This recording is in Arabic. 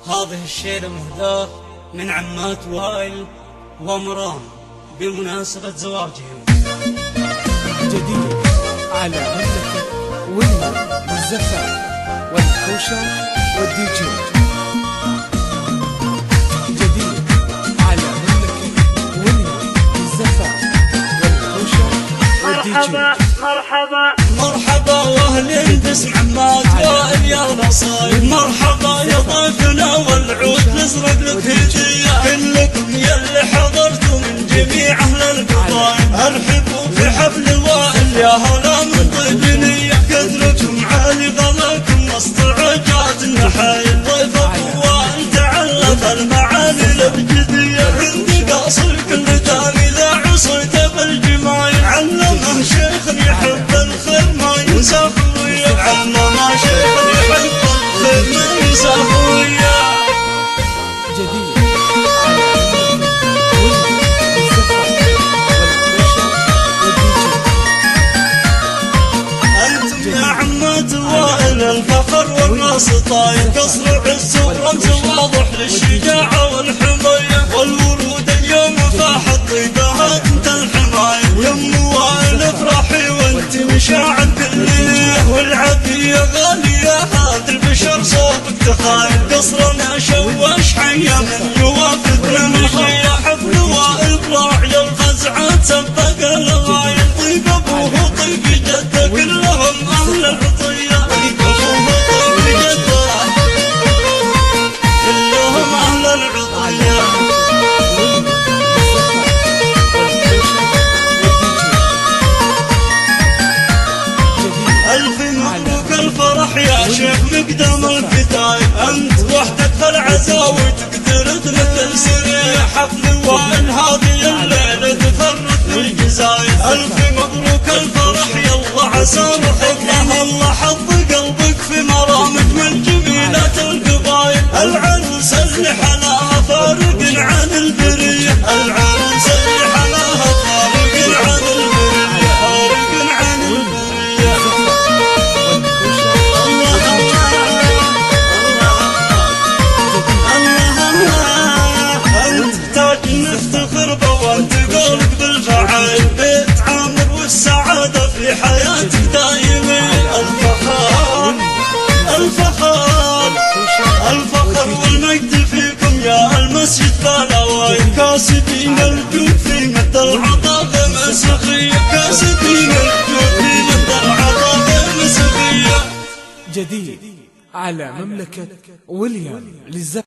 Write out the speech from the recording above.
هذه الشيلة مهداة من عمات وائل ومرام بمناسبة زواجهم. جديد على مملكة ويليام للزفاف والحوشة والدي جي. جديد على مملكة ويليام للزفاف والحوشة والدي جي. مرحبا مرحبا واهلين باسم عمات وائل يا نصايب. مرحبا يا ضيفنا والعود نزرق لك هدية. كلكم يلي حضرتوا من جميع اهل القبائل ارحبوا في حفل وائل يا هلا من طيب نية. كثرتم عالي غلاكم وسط عجات النحايل. ضيف ابو وائل تعلم المعاني الابجدية. عندي قاصر كل ثاني ذا عصيته بالجمايل. علمه شيخ يحب الخير ما ينسى خويه. علمه شيخ يحب الخير ما ينسى خويه. جديد على مملكة ويليام للزفاف والحوشة والدي جي. أنتم يا عمات وائل الفخر والراس طاير. قصر عز ورمز واضح للشجاعة والحماية. والورود اليوم فاحت طيبها انت الحماية. يم وائل افرحي وانت مشاعر كلية. والعافية غالية هذا البشر صوبك تخايل. قصرنا شوش حيا من يوافقنا مشية. حفل وائل راعي الخزعات سبق الغاية. طيب ابوه طيب جده كلهم اهل العطية. طيب ابوه طيب جده كلهم اهل العطية. ألف مبروك الفرح يا شيخ مقدم الفتاية. أنت وحدك في العزاوي تقدر تمثل سرية. حفل وائل هذه الليلة تفرق بالجزاير. ألف مبروك الفرح يلا عسى رحمة الله حط قلبك في مرامج من جميلات القبايل. العروس اللي حلاها فارق عن البرية. العروس اللي حلاها فارق عن البرية. فارق عن البرية. أنت تاج نفتخر به وأنت قولك بالفعايل. بيت عامر والسعادة في حياتك دايمين. الفخر الفخر الفخر والمجد فيكم يا المسجد بالاوائل. كاسبين الجود في مد العطاء مسخية. كاسبين الجود في مد العطاء مسخية. جديد على مملكة ويليام للزفاف.